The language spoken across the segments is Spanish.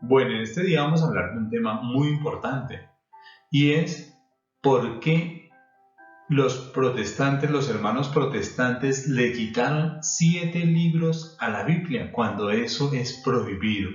Bueno, en este día vamos a hablar de un tema muy importante y es por qué los protestantes, los hermanos protestantes, le quitaron 7 libros a la Biblia cuando eso es prohibido.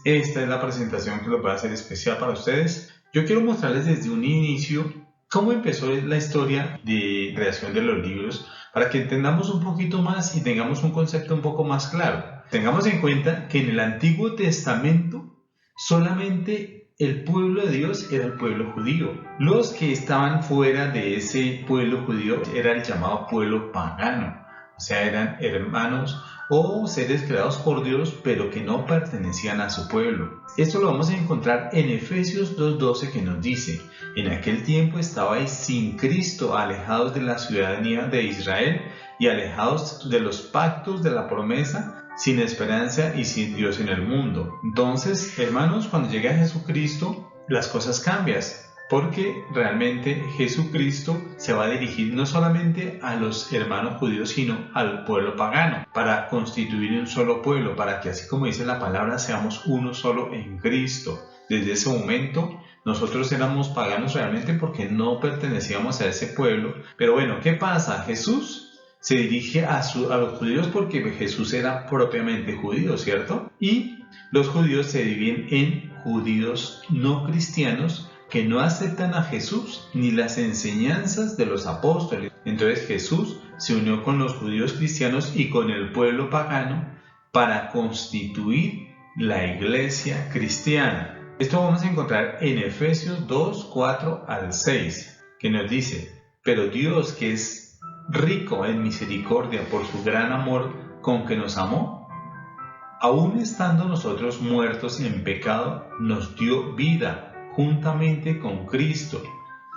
Esta es la presentación que les voy a hacer especial para ustedes. Yo quiero mostrarles desde un inicio cómo empezó la historia de creación de los libros para que entendamos un poquito más y tengamos un concepto un poco más claro. Tengamos en cuenta que en el Antiguo Testamento solamente el pueblo de Dios era el pueblo judío. Los que estaban fuera de ese pueblo judío era el llamado pueblo pagano. O sea, eran hermanos o seres creados por Dios, pero que no pertenecían a su pueblo. Esto lo vamos a encontrar en Efesios 2:12, que nos dice: en aquel tiempo estabais sin Cristo, alejados de la ciudadanía de Israel y alejados de los pactos de la promesa, sin esperanza y sin Dios en el mundo. Entonces, hermanos, cuando llega Jesucristo, las cosas cambian, porque realmente Jesucristo se va a dirigir no solamente a los hermanos judíos, sino al pueblo pagano, para constituir un solo pueblo, para que, así como dice la palabra, seamos uno solo en Cristo. Desde ese momento, nosotros éramos paganos realmente porque no pertenecíamos a ese pueblo. Pero bueno, ¿qué pasa? Jesús se dirige a los judíos porque Jesús era propiamente judío, ¿cierto? Y los judíos se dividen en judíos no cristianos que no aceptan a Jesús ni las enseñanzas de los apóstoles. Entonces Jesús se unió con los judíos cristianos y con el pueblo pagano para constituir la iglesia cristiana. Esto vamos a encontrar en Efesios 2:4-6, que nos dice: pero Dios, que es rico en misericordia por su gran amor con que nos amó, aun estando nosotros muertos en pecado, nos dio vida juntamente con Cristo.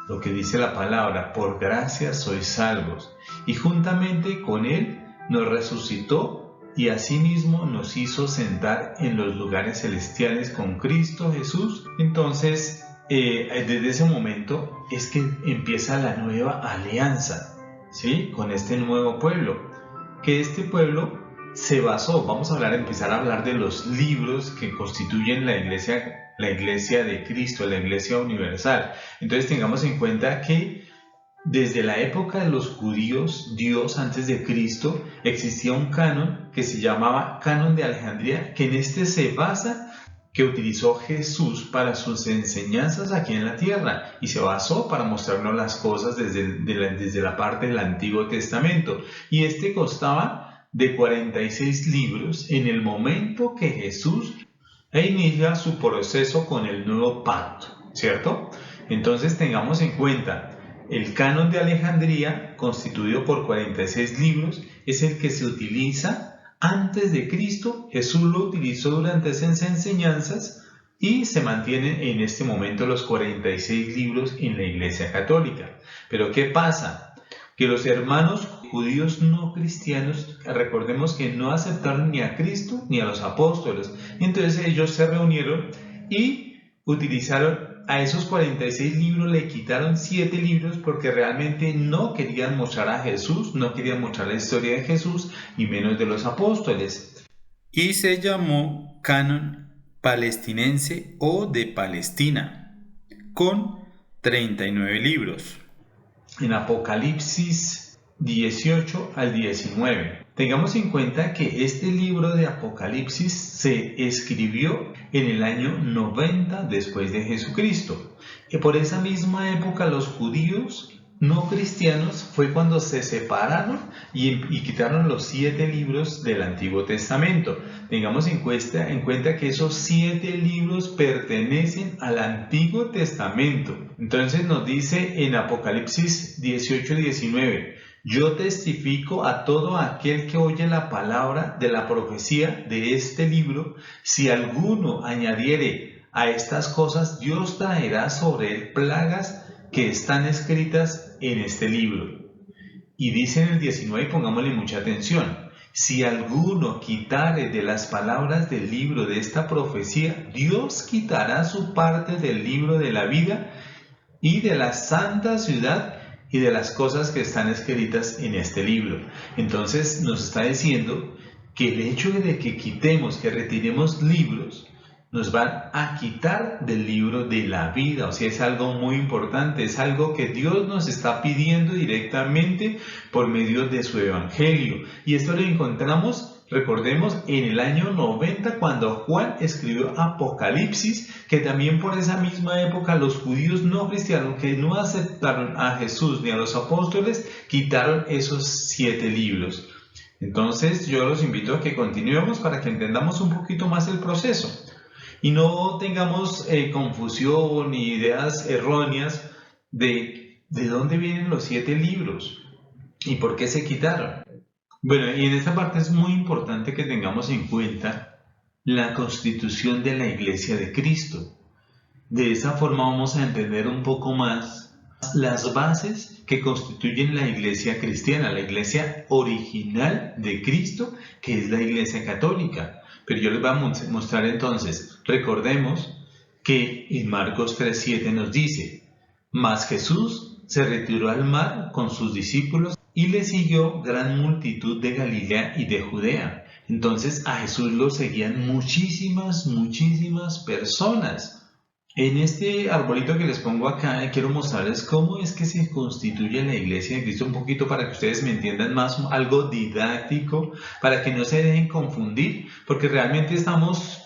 Lo que dice la palabra: por gracia sois salvos. Y juntamente con Él nos resucitó y asimismo nos hizo sentar en los lugares celestiales con Cristo Jesús. Entonces, desde ese momento es que empieza la nueva alianza, ¿sí? Con este nuevo pueblo, que este pueblo se basó, vamos a empezar a hablar de los libros que constituyen la iglesia de Cristo, la iglesia universal. Entonces tengamos en cuenta que desde la época de los judíos, Dios antes de Cristo, existía un canon que se llamaba Canon de Alejandría, que en este se basa, que utilizó Jesús para sus enseñanzas aquí en la tierra, y se basó para mostrarnos las cosas desde la parte del Antiguo Testamento. Y este constaba de 46 libros en el momento que Jesús inicia su proceso con el nuevo pacto, ¿cierto? Entonces tengamos en cuenta, el Canon de Alejandría, constituido por 46 libros, es el que se utiliza antes de Cristo. Jesús lo utilizó durante esas enseñanzas y se mantienen en este momento los 46 libros en la Iglesia Católica. Pero ¿qué pasa? Que los hermanos judíos no cristianos, recordemos que no aceptaron ni a Cristo ni a los apóstoles. Entonces ellos se reunieron y utilizaron a esos 46 libros, le quitaron 7 libros porque realmente no querían mostrar a Jesús, no querían mostrar la historia de Jesús y menos de los apóstoles. Y se llamó Canon Palestinense o de Palestina, con 39 libros. En Apocalipsis 18-19. Tengamos en cuenta que este libro de Apocalipsis se escribió en el año 90 después de Jesucristo. Y por esa misma época los judíos no cristianos fue cuando se separaron y quitaron los 7 libros del Antiguo Testamento. Tengamos en cuenta que esos 7 libros pertenecen al Antiguo Testamento. Entonces nos dice en Apocalipsis 18-19: yo testifico a todo aquel que oye la palabra de la profecía de este libro, si alguno añadiere a estas cosas, Dios traerá sobre él plagas que están escritas en este libro. Y dice en el 19, pongámosle mucha atención: si alguno quitare de las palabras del libro de esta profecía, Dios quitará su parte del libro de la vida y de la santa ciudad y de las cosas que están escritas en este libro. Entonces nos está diciendo que el hecho de que quitemos, que retiremos libros, nos van a quitar del libro de la vida. O sea, es algo muy importante, es algo que Dios nos está pidiendo directamente por medio de su evangelio. Y esto lo encontramos, recordemos, en el año 90 cuando Juan escribió Apocalipsis, que también por esa misma época los judíos no cristianos que no aceptaron a Jesús ni a los apóstoles, quitaron esos 7 libros. Entonces yo los invito a que continuemos para que entendamos un poquito más el proceso y no tengamos confusión ni ideas erróneas de dónde vienen los 7 libros y por qué se quitaron. Bueno, y en esta parte es muy importante que tengamos en cuenta la constitución de la Iglesia de Cristo. De esa forma vamos a entender un poco más las bases que constituyen la Iglesia cristiana, la Iglesia original de Cristo, que es la Iglesia católica. Pero yo les voy a mostrar entonces, recordemos que en Marcos 3:7 nos dice, mas Jesús se retiró al mar con sus discípulos y le siguió gran multitud de Galilea y de Judea. Entonces a Jesús lo seguían muchísimas personas. En este arbolito que les pongo acá, quiero mostrarles cómo es que se constituye la Iglesia de Cristo un poquito para que ustedes me entiendan más, algo didáctico, para que no se dejen confundir, porque realmente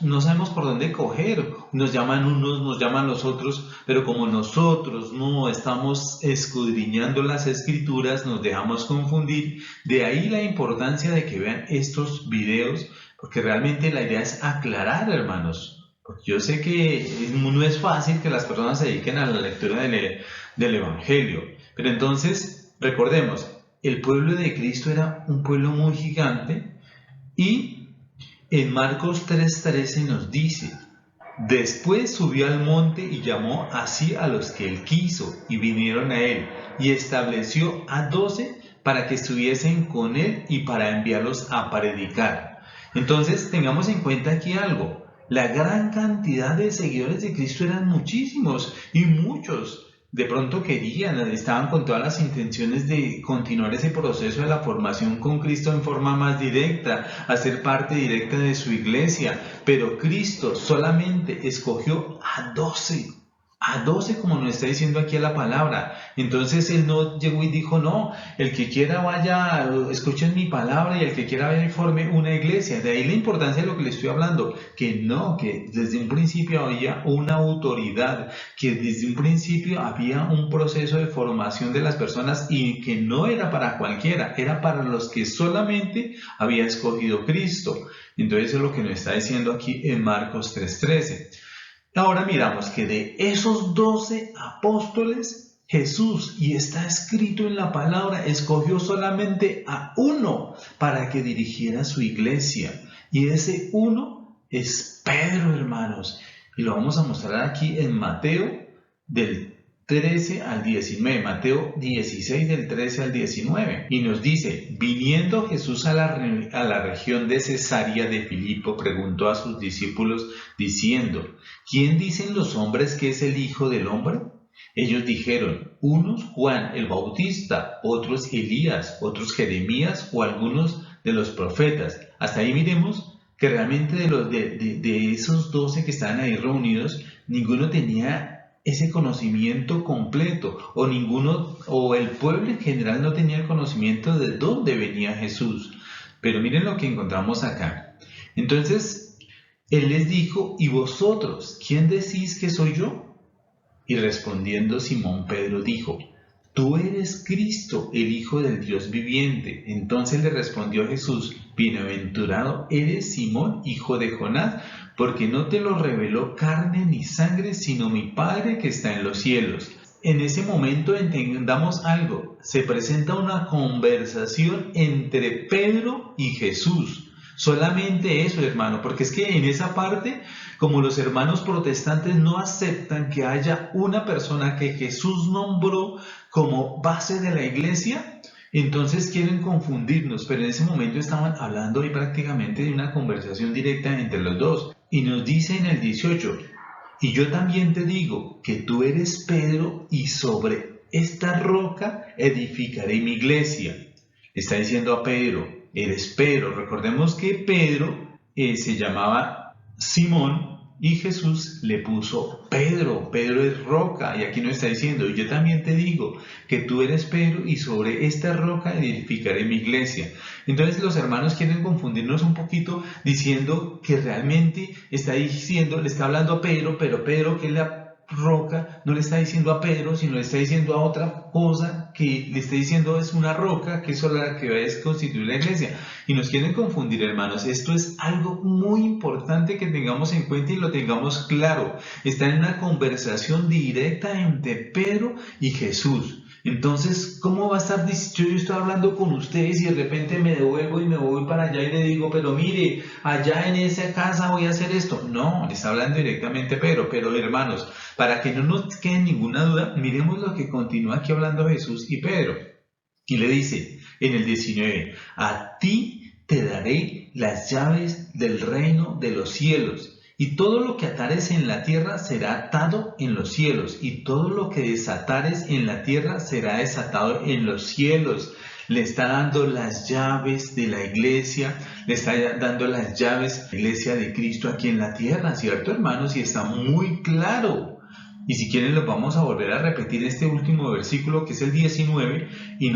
no sabemos por dónde coger. Nos llaman unos, nos llaman los otros, pero como nosotros no estamos escudriñando las Escrituras, nos dejamos confundir. De ahí la importancia de que vean estos videos, porque realmente la idea es aclarar, hermanos. Porque yo sé que no es fácil que las personas se dediquen a la lectura del Evangelio. Pero entonces, recordemos, el pueblo de Cristo era un pueblo muy gigante y en Marcos 3:13 nos dice, después subió al monte y llamó así a los que él quiso y vinieron a él y estableció a 12 para que estuviesen con él y para enviarlos a predicar. Entonces, tengamos en cuenta aquí algo. La gran cantidad de seguidores de Cristo eran muchísimos y muchos de pronto estaban con todas las intenciones de continuar ese proceso de la formación con Cristo en forma más directa, hacer parte directa de su iglesia, pero Cristo solamente escogió a 12 como nos está diciendo aquí la palabra. Entonces él no llegó y dijo, no, el que quiera vaya, escuchen mi palabra y el que quiera vaya y forme una iglesia. De ahí la importancia de lo que le estoy hablando, que desde un principio había una autoridad, que desde un principio había un proceso de formación de las personas y que no era para cualquiera, era para los que solamente había escogido Cristo. Entonces eso es lo que nos está diciendo aquí en Marcos 3:13. Ahora miramos que de esos 12 apóstoles, Jesús, y está escrito en la palabra, escogió solamente a uno para que dirigiera su iglesia. Y ese uno es Pedro, hermanos. Y lo vamos a mostrar aquí en Mateo del 13 al 19, Mateo 16 del 13 al 19, y nos dice, viniendo Jesús a la región de Cesarea de Filipo, preguntó a sus discípulos diciendo, ¿quién dicen los hombres que es el Hijo del Hombre? Ellos dijeron, unos Juan el Bautista, otros Elías, otros Jeremías o algunos de los profetas. Hasta ahí miremos que realmente de esos 12 que estaban ahí reunidos, ninguno tenía ese conocimiento completo, o el pueblo en general no tenía el conocimiento de dónde venía Jesús. Pero miren lo que encontramos acá. Entonces, él les dijo, ¿y vosotros, quién decís que soy yo? Y respondiendo Simón Pedro dijo, tú eres Cristo, el Hijo del Dios viviente. Entonces le respondió Jesús, bienaventurado eres Simón, hijo de Jonás, porque no te lo reveló carne ni sangre, sino mi Padre que está en los cielos. En ese momento entendamos algo, se presenta una conversación entre Pedro y Jesús. Solamente eso, hermano, porque es que en esa parte, como los hermanos protestantes no aceptan que haya una persona que Jesús nombró como base de la iglesia, entonces quieren confundirnos, pero en ese momento estaban hablando ahí prácticamente de una conversación directa entre los dos. Y nos dice en el 18, y yo también te digo que tú eres Pedro y sobre esta roca edificaré mi iglesia. Está diciendo a Pedro, eres Pedro. Recordemos que Pedro se llamaba Simón y Jesús le puso Pedro. Pedro es roca, y aquí nos está diciendo, yo también te digo que tú eres Pedro y sobre esta roca edificaré mi iglesia. Entonces los hermanos quieren confundirnos un poquito diciendo que realmente está diciendo, le está hablando a Pedro, pero Pedro, que es la roca, no le está diciendo a Pedro, sino le está diciendo a otra cosa que le está diciendo es una roca, que es la que va a constituir la iglesia. Y nos quieren confundir, hermanos. Esto es algo muy importante que tengamos en cuenta y lo tengamos claro. Está en una conversación directa entre Pedro y Jesús. Entonces, ¿cómo va a estar? Yo estoy hablando con ustedes y de repente me devuelvo y me voy para allá y le digo, pero mire, allá en esa casa voy a hacer esto. No, le está hablando directamente Pedro. Pero hermanos, para que no nos quede ninguna duda, miremos lo que continúa aquí hablando Jesús y Pedro. Y le dice en el 19, a ti te daré las llaves del reino de los cielos. Y todo lo que atares en la tierra será atado en los cielos, y todo lo que desatares en la tierra será desatado en los cielos. Le está dando las llaves de la iglesia, le está dando las llaves de la iglesia de Cristo aquí en la tierra, ¿cierto, hermanos? Y está muy claro. Y si quieren los vamos a volver a repetir este último versículo que es el 19 y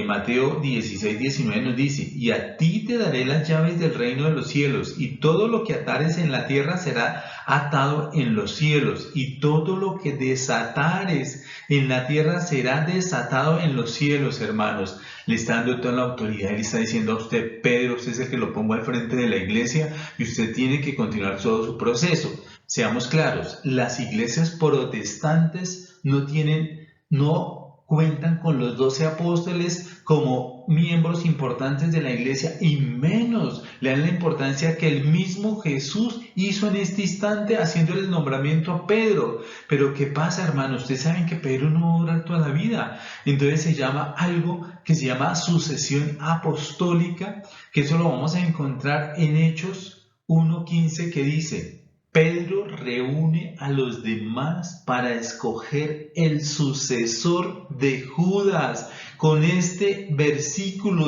Mateo 16, 19 nos dice, y a ti te daré las llaves del reino de los cielos, y todo lo que atares en la tierra será atado en los cielos, y todo lo que desatares en la tierra será desatado en los cielos, hermanos. Le está dando toda la autoridad y le está diciendo a usted, Pedro, usted es el que lo pongo al frente de la iglesia y usted tiene que continuar todo su proceso. Seamos claros, las iglesias protestantes no cuentan con los 12 apóstoles como miembros importantes de la iglesia y menos le dan la importancia que el mismo Jesús hizo en este instante haciéndole el nombramiento a Pedro. Pero ¿qué pasa, hermanos? Ustedes saben que Pedro no va a durar toda la vida. Entonces se llama algo que se llama sucesión apostólica, que eso lo vamos a encontrar en Hechos 1:15 que dice, Pedro reúne a los demás para escoger el sucesor de Judas. Con este versículo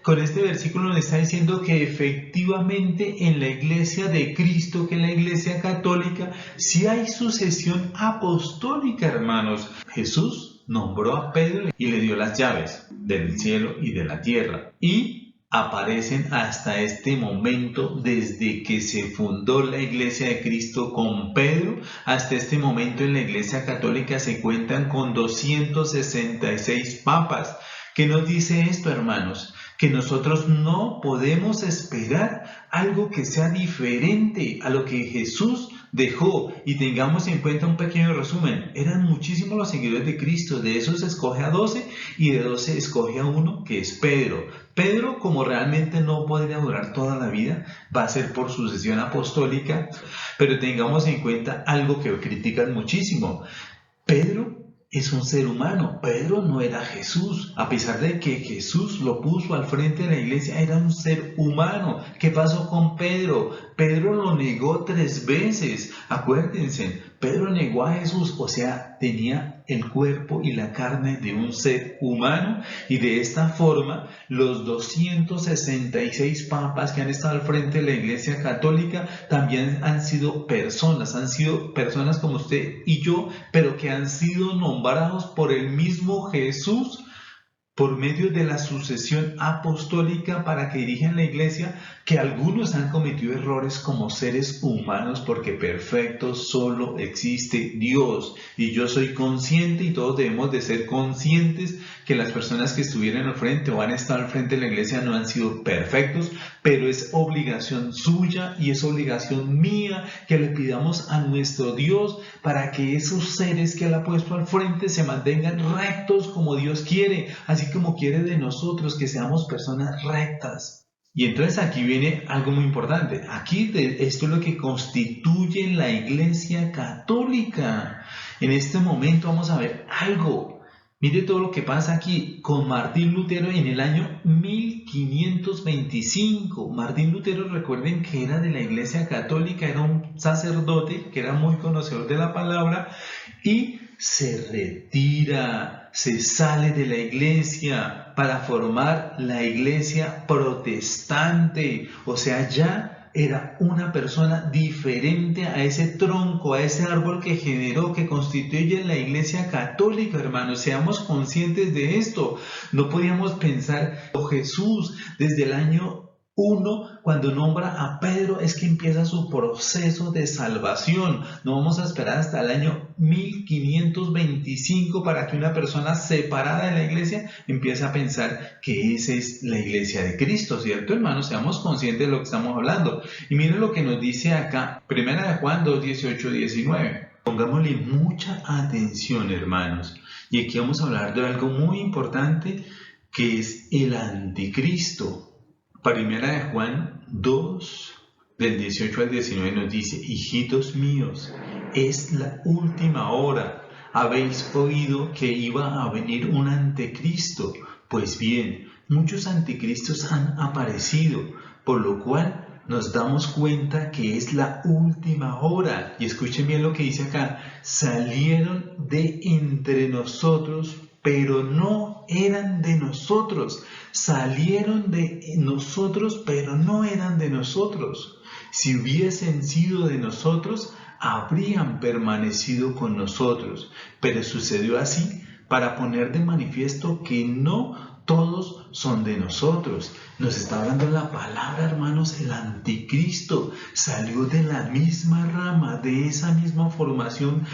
con este versículo le está diciendo que efectivamente en la iglesia de Cristo, que es la iglesia católica, sí hay sucesión apostólica, hermanos. Jesús nombró a Pedro y le dio las llaves del cielo y de la tierra. Y aparecen hasta este momento, desde que se fundó la iglesia de Cristo con Pedro, hasta este momento en la iglesia católica se cuentan con 266 papas. ¿Qué nos dice esto, hermanos? Que nosotros no podemos esperar algo que sea diferente a lo que Jesús dejó. Y tengamos en cuenta un pequeño resumen. Eran muchísimos los seguidores de Cristo. De esos escoge a 12 y de 12 escoge a uno que es Pedro. Pedro, como realmente no podría durar toda la vida, va a ser por sucesión apostólica. Pero tengamos en cuenta algo que critican muchísimo. Pedro es un ser humano. Pedro no era Jesús. A pesar de que Jesús lo puso al frente de la iglesia, era un ser humano. ¿Qué pasó con Pedro? Pedro lo negó 3 veces. Acuérdense, Pedro negó a Jesús, o sea, tenía el cuerpo y la carne de un ser humano, y de esta forma los 266 papas que han estado al frente de la iglesia católica también han sido personas como usted y yo, pero que han sido nombrados por el mismo Jesús por medio de la sucesión apostólica para que dirijan la iglesia, que algunos han cometido errores como seres humanos, porque perfecto solo existe Dios. Y yo soy consciente, y todos debemos de ser conscientes, que las personas que estuvieron al frente o han estado al frente de la iglesia no han sido perfectos, pero es obligación suya y es obligación mía que le pidamos a nuestro Dios para que esos seres que Él ha puesto al frente se mantengan rectos como Dios quiere, así como quiere de nosotros que seamos personas rectas. Y entonces aquí viene algo muy importante. Aquí esto es lo que constituye la iglesia católica. En este momento vamos a ver algo. Mire todo lo que pasa aquí con Martín Lutero en el año 1525. Martín Lutero, recuerden que era de la iglesia católica, era un sacerdote que era muy conocedor de la palabra y se retira, se sale de la iglesia para formar la iglesia protestante. O sea, ya era una persona diferente a ese tronco, a ese árbol que generó, que constituye la Iglesia Católica, hermanos. Seamos conscientes de esto. No podíamos pensar, Jesús desde el año 1, cuando nombra a Pedro, es que empieza su proceso de salvación. No vamos a esperar hasta el año 1525 para que una persona separada de la iglesia empiece a pensar que esa es la iglesia de Cristo, ¿cierto, hermanos? Seamos conscientes de lo que estamos hablando. Y miren lo que nos dice acá, 1 de Juan 2, 18, 19. Pongámosle mucha atención, hermanos. Y aquí vamos a hablar de algo muy importante, que es el anticristo. Primera de Juan 2, del 18 al 19 nos dice: hijitos míos, es la última hora. Habéis oído que iba a venir un anticristo. Pues bien, muchos anticristos han aparecido, por lo cual nos damos cuenta que es la última hora. Y escuchen bien lo que dice acá: salieron de entre nosotros, pero no eran de nosotros. Salieron de nosotros, pero no eran de nosotros. Si hubiesen sido de nosotros, habrían permanecido con nosotros. Pero sucedió así para poner de manifiesto que no todos son de nosotros. Nos está hablando la palabra, hermanos. El anticristo salió de la misma rama, de esa misma formación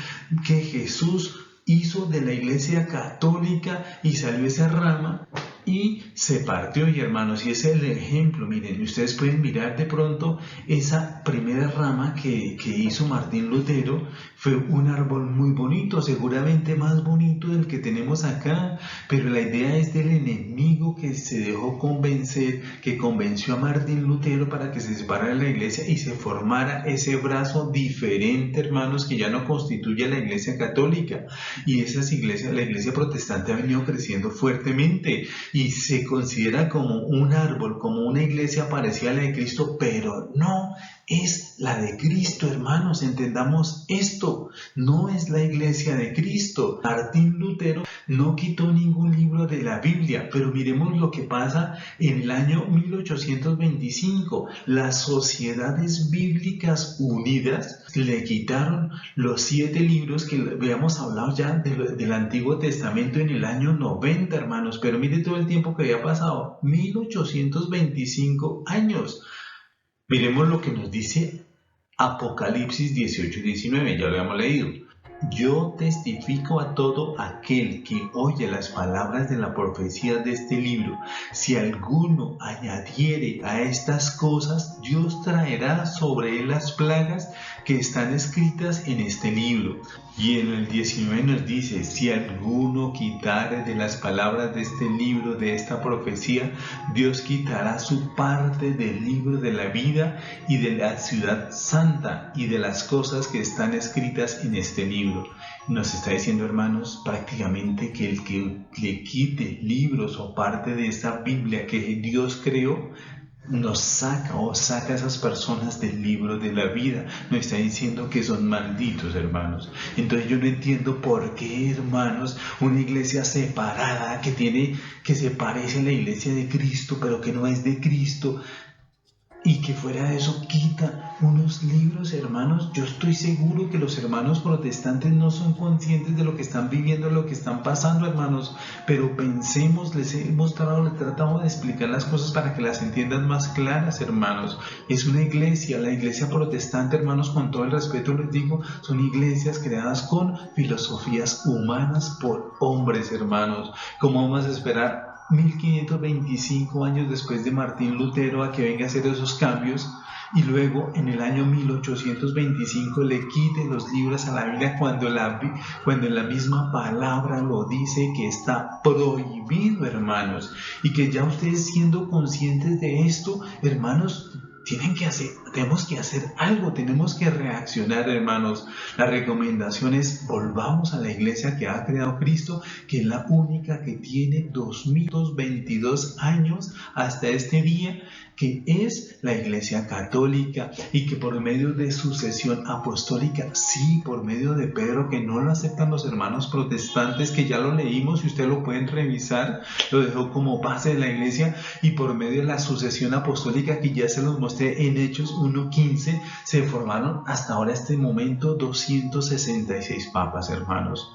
que Jesús hizo de la Iglesia Católica, y salió esa rama y se partió. Y hermanos, y ese es el ejemplo. Miren, ustedes pueden mirar de pronto esa primera rama que hizo Martín Lutero. Fue un árbol muy bonito, seguramente más bonito del que tenemos acá, pero la idea es del enemigo que se dejó convencer, que convenció a Martín Lutero para que se separara de la iglesia y se formara ese brazo diferente, hermanos, que ya no constituye la Iglesia Católica. Y esas iglesias, la Iglesia Protestante ha venido creciendo fuertemente y se considera como un árbol, como una iglesia parecida a la de Cristo, pero no es la de Cristo, hermanos. Entendamos esto, no es la iglesia de Cristo. Martín Lutero no quitó ningún libro de la Biblia, pero miremos lo que pasa en el año 1825. Las Sociedades Bíblicas Unidas le quitaron los 7 libros que habíamos hablado ya del Antiguo Testamento en el año 90, hermanos. Pero mire todo el tiempo que había pasado, 1825 años. Miremos lo que nos dice Apocalipsis 18-19, ya lo habíamos leído. Yo testifico a todo aquel que oye las palabras de la profecía de este libro. Si alguno añadiere a estas cosas, Dios traerá sobre él las plagas que están escritas en este libro. Y en el 19 nos dice: si alguno quitare de las palabras de este libro, de esta profecía, Dios quitará su parte del libro de la vida y de la ciudad santa y de las cosas que están escritas en este libro. Nos está diciendo, hermanos, prácticamente que el que le quite libros o parte de esta Biblia que Dios creó, nos saca a esas personas del libro de la vida. Nos está diciendo que son malditos, hermanos. Entonces yo no entiendo por qué, hermanos, una iglesia separada que se parece a la iglesia de Cristo, pero que no es de Cristo, y que fuera de eso quita unos libros, hermanos. Yo estoy seguro que los hermanos protestantes no son conscientes de lo que están viviendo, lo que están pasando, hermanos, pero pensemos, les tratamos de explicar las cosas para que las entiendan más claras, hermanos. Es una iglesia, la iglesia protestante, hermanos, con todo el respeto les digo, son iglesias creadas con filosofías humanas por hombres, hermanos. ¿Cómo vamos a esperar 1525 años después de Martín Lutero a que venga a hacer esos cambios, y luego en el año 1825 le quite los libros a la Biblia cuando en la misma palabra lo dice que está prohibido, hermanos? Y que ya ustedes, siendo conscientes de esto, hermanos, tenemos que hacer algo, tenemos que reaccionar, hermanos. La recomendación es: volvamos a la iglesia que ha creado Cristo, que es la única que tiene 2022 años hasta este día, que es la Iglesia Católica y que por medio de sucesión apostólica, sí, por medio de Pedro, que no lo aceptan los hermanos protestantes, que ya lo leímos y ustedes lo pueden revisar, lo dejó como base de la Iglesia, y por medio de la sucesión apostólica que ya se los mostré en Hechos 1:15, se formaron hasta ahora este momento 266 papas, hermanos.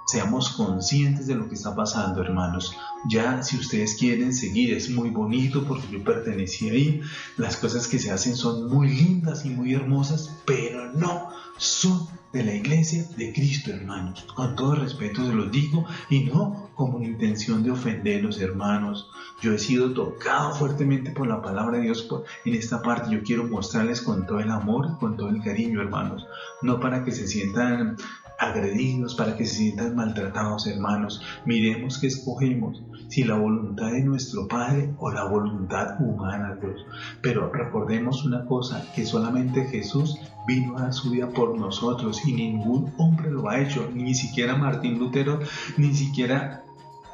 Seamos conscientes de lo que está pasando, hermanos. Ya, si ustedes quieren seguir, es muy bonito porque yo pertenecí ahí. Las cosas que se hacen son muy lindas y muy hermosas, pero no son de la Iglesia de Cristo, hermanos. Con todo respeto se los digo y no como una intención de ofenderlos, hermanos. Yo he sido tocado fuertemente por la palabra de Dios en esta parte. Yo quiero mostrarles con todo el amor y con todo el cariño, hermanos. No para que se sientan agredidos, para que se sientan maltratados, hermanos. Miremos qué escogemos, si la voluntad de nuestro Padre o la voluntad humana, Dios. Pero recordemos una cosa, que solamente Jesús vino a dar su vida por nosotros y ningún hombre lo ha hecho, ni siquiera Martín Lutero, ni siquiera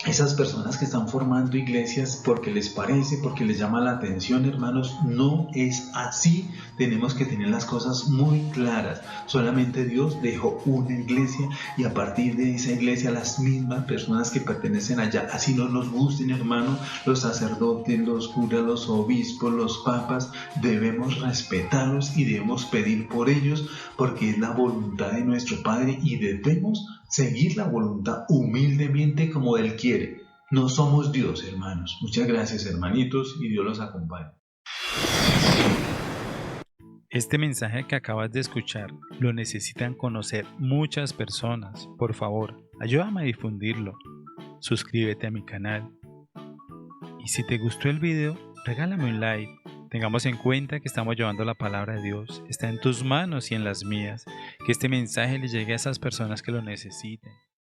esas personas que están formando iglesias porque les parece, porque les llama la atención, hermanos. No es así. Tenemos que tener las cosas muy claras. Solamente Dios dejó una iglesia y a partir de esa iglesia las mismas personas que pertenecen allá, así no nos gusten, hermanos, los sacerdotes, los curas, los obispos, los papas, debemos respetarlos y debemos pedir por ellos porque es la voluntad de nuestro Padre y debemos seguir la voluntad humildemente como Él quiere. No somos Dios, hermanos. Muchas gracias, hermanitos, y Dios los acompañe. Este mensaje que acabas de escuchar lo necesitan conocer muchas personas. Por favor, ayúdame a difundirlo. Suscríbete a mi canal. Y si te gustó el video, regálame un like. Tengamos en cuenta que estamos llevando la palabra de Dios. Está en tus manos y en las mías. Que este mensaje le llegue a esas personas que lo necesiten.